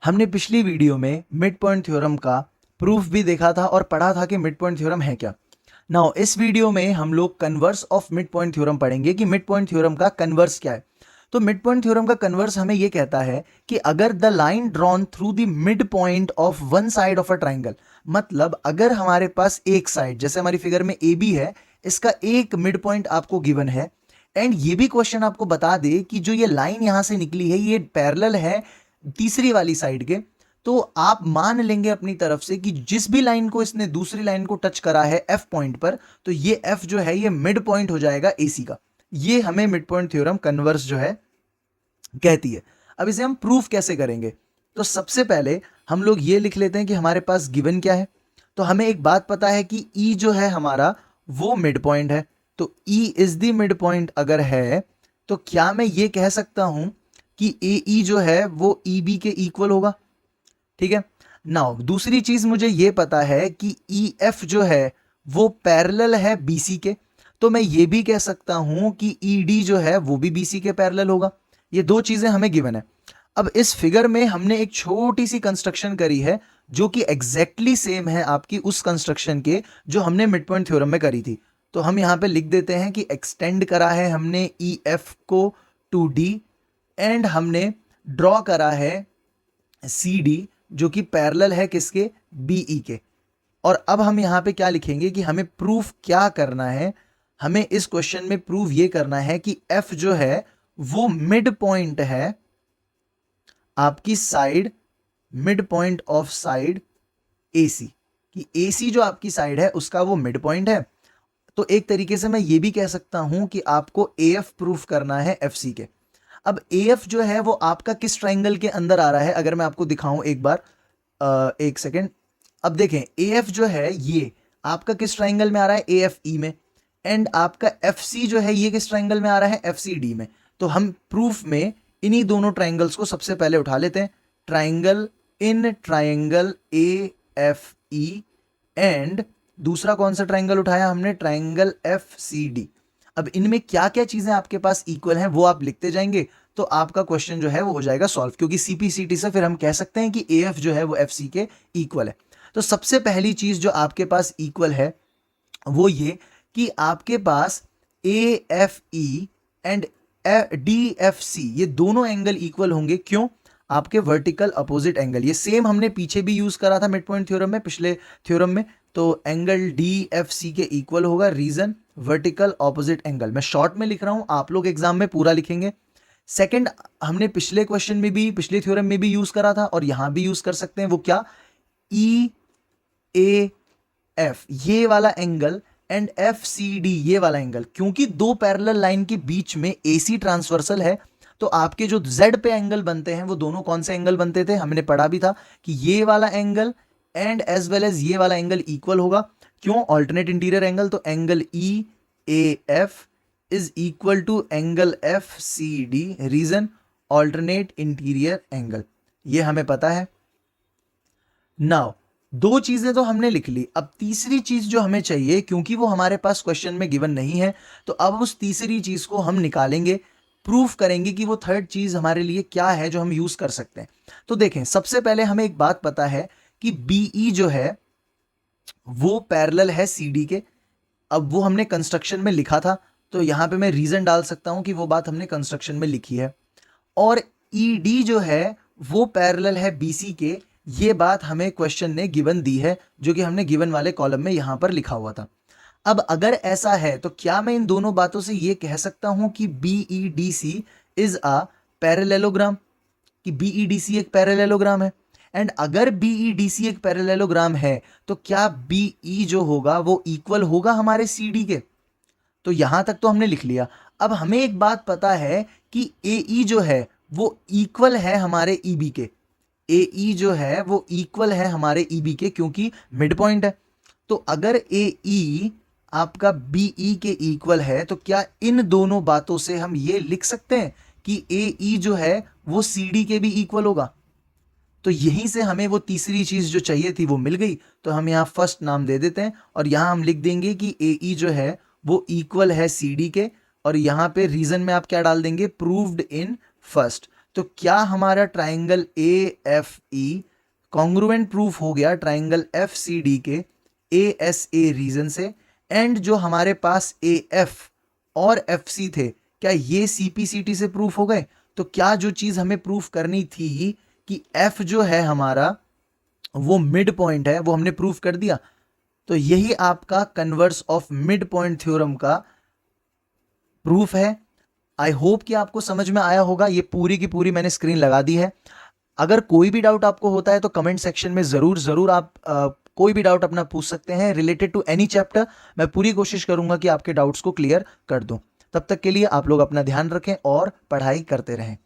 हमने पिछली वीडियो में मिड पॉइंट थ्योरम का प्रूफ भी देखा था और पढ़ा था कि मिड पॉइंट थ्योरम है क्या। नाउ इस वीडियो में हम लोग converse of mid point theorem पढ़ेंगे कि मिड पॉइंट थ्योरम का कन्वर्स क्या है। तो मिड पॉइंट थ्योरम का कन्वर्स हमें यह कहता है कि अगर the line drawn through the mid point of one side of a triangle, मतलब अगर हमारे पास एक साइड, जैसे हमारी फिगर में ए बी है, इसका एक मिड पॉइंट आपको गिवन है एंड ये भी क्वेश्चन आपको बता दे कि जो ये लाइन यहां से निकली है ये पैरेलल है तीसरी वाली साइड के, तो आप मान लेंगे अपनी तरफ से कि जिस भी लाइन को इसने दूसरी लाइन को टच करा है एफ पॉइंट पर, तो ये एफ जो है ये मिड पॉइंट हो जाएगा एसी का। ये हमें मिड पॉइंट थ्योरम कन्वर्स जो है कहती है। अब इसे हम प्रूफ कैसे करेंगे? तो सबसे पहले हम लोग ये लिख लेते हैं कि हमारे पास गिवन क्या है। तो हमें एक बात पता है कि ई जो है हमारा वो मिड पॉइंट है, तो E is the mid point अगर है तो क्या मैं ये कह सकता हूं कि ए ई जो है वो ई बी के इक्वल होगा। ठीक है। नाउ दूसरी चीज मुझे ये पता है कि ई एफ जो है वो पैरेलल है बीसी के, तो मैं ये भी कह सकता हूं कि ई डी जो है वो भी बीसी के पैरेलल होगा। ये दो चीजें हमें गिवन है। अब इस फिगर में हमने एक छोटी सी कंस्ट्रक्शन करी है जो कि एग्जैक्टली सेम है आपकी उस कंस्ट्रक्शन के जो हमने मिड पॉइंट थ्योरम में करी थी। तो हम यहां पे लिख देते हैं कि एक्सटेंड करा है हमने ई एफ को टू डी एंड हमने ड्रॉ करा है सी डी जो कि पैरेलल है किसके, बीई के। और अब हम यहां पे क्या लिखेंगे कि हमें प्रूफ क्या करना है। हमें इस क्वेश्चन में प्रूफ ये करना है कि एफ जो है वो मिड पॉइंट है आपकी side, mid point of side AC, कि एसी जो आपकी साइड है उसका वो मिड पॉइंट है। तो एक तरीके से मैं ये भी कह सकता हूं कि आपको एएफ प्रूफ करना है एफसी के। अब एएफ जो है वो आपका किस ट्राइंगल के अंदर आ रहा है, अगर मैं आपको दिखाऊं एक बार, एक सेकेंड। अब देखें एएफ जो है ये आपका किस ट्राइंगल में आ रहा है, एएफ ई में, एंड आपका एफसी जो है ये किस ट्राइंगल में आ रहा है, एफसी डी में। तो हम प्रूफ में इन्हीं दोनों ट्राइंगल्स को सबसे पहले उठा लेते हैं। Triangle in triangle A F E and दूसरा कौन सा ट्राइंगल उठाया हमने, ट्राइंगल एफ सी डी। अब इनमें क्या क्या चीजें आपके पास इक्वल हैं वो आप लिखते जाएंगे तो आपका क्वेश्चन जो है वो हो जाएगा सॉल्व, क्योंकि सीपीसीटी से फिर हम कह सकते हैं कि एएफ जो है वो एफसी के इक्वल है। तो सबसे पहली चीज जो आपके पास इक्वल है वो ये कि आपके पास A F E and D F C ये दोनों एंगल इक्वल होंगे। क्यों? आपके वर्टिकल अपोजिट एंगल, ये सेम हमने पीछे भी यूज करा था मिड पॉइंट थ्योरम में, पिछले थ्योरम में। तो एंगल डी एफ सी के इक्वल होगा, रीजन वर्टिकल ऑपोजिट एंगल। मैं शॉर्ट में लिख रहा हूं, आप लोग एग्जाम में पूरा लिखेंगे। सेकंड, हमने पिछले क्वेश्चन में भी, पिछले थ्योरम में भी यूज करा था और यहां भी यूज कर सकते हैं, वो क्या, ई ए एफ ये वाला angle and F C D ये वाला एंगल। क्योंकि दो पैरेलल लाइन के बीच में एसी ट्रांसवर्सल है, तो आपके जो जेड पे एंगल बनते हैं वो दोनों कौन से एंगल बनते थे, हमने पढ़ा भी था कि ये वाला angle and as well as ये वाला एंगल इक्वल होगा। क्यों? ऑल्टरनेट इंटीरियर एंगल, तो angle E A F is equal to angle F C D, reason alternate interior angle, ये हमें पता है। नाउ दो चीजें तो हमने लिख ली, अब तीसरी चीज जो हमें चाहिए, क्योंकि वो हमारे पास क्वेश्चन में गिवन नहीं है, तो अब उस तीसरी चीज को हम निकालेंगे, प्रूफ करेंगे कि वो थर्ड चीज हमारे लिए क्या है जो हम यूज कर सकते हैं। तो देखें, सबसे पहले हमें एक बात पता है कि बीई जो है वो पैरेलल है सीडी के। अब वो हमने कंस्ट्रक्शन में लिखा था, तो यहां पे मैं रीजन डाल सकता हूं कि वो बात हमने कंस्ट्रक्शन में लिखी है। और ईडी जो है वो पैरेलल है बीसी के, ये बात हमें क्वेश्चन ने गिवन दी है, जो कि हमने गिवन वाले कॉलम में यहां पर लिखा हुआ था। अब अगर ऐसा है तो क्या मैं इन दोनों बातों से ये कह सकता हूं कि B E D C is a parallelogram, कि बीई डी सी एक पैरेललोग्राम है। एंड अगर बीई डी सी एक पैरेललोग्राम है तो क्या बीई जो होगा वो इक्वल होगा हमारे सी डी के। तो यहां तक तो हमने लिख लिया। अब हमें एक बात पता है कि ए जो है वो इक्वल है हमारे ईबी के, ए जो है वो इक्वल है हमारे ईबी के क्योंकि मिड पॉइंट है। तो अगर ए आपका बीई के इक्वल है तो क्या इन दोनों बातों से हम ये लिख सकते हैं कि ए जो है वो सीडी के भी इक्वल होगा। तो यहीं से हमें वो तीसरी चीज जो चाहिए थी वो मिल गई। तो हम यहां फर्स्ट नाम दे देते हैं और यहां हम लिख देंगे कि ए जो है वो इक्वल है सी डी के, और यहां पे रीजन में आप क्या डाल देंगे, प्रूव्ड इन फर्स्ट। तो क्या हमारा triangle A F E congruent proof हो गया ट्राइंगल एफ सी डी के ए एस ए रीजन से, एंड जो हमारे पास ए एफ और एफ सी थे क्या ये सी पी सी टी से प्रूफ हो गए? तो क्या जो चीज हमें प्रूफ करनी थी कि एफ जो है हमारा वो मिड पॉइंट है, वो हमने प्रूफ कर दिया। तो यही आपका converse of mid point theorem का प्रूफ है। आई होप कि आपको समझ में आया होगा। ये पूरी की पूरी मैंने स्क्रीन लगा दी है। अगर कोई भी डाउट आपको होता है तो कमेंट सेक्शन में जरूर आप कोई भी डाउट अपना पूछ सकते हैं रिलेटेड टू एनी चैप्टर। मैं पूरी कोशिश करूंगा कि आपके डाउट्स को क्लियर कर दूं। तब तक के लिए आप लोग अपना ध्यान रखें और पढ़ाई करते रहें।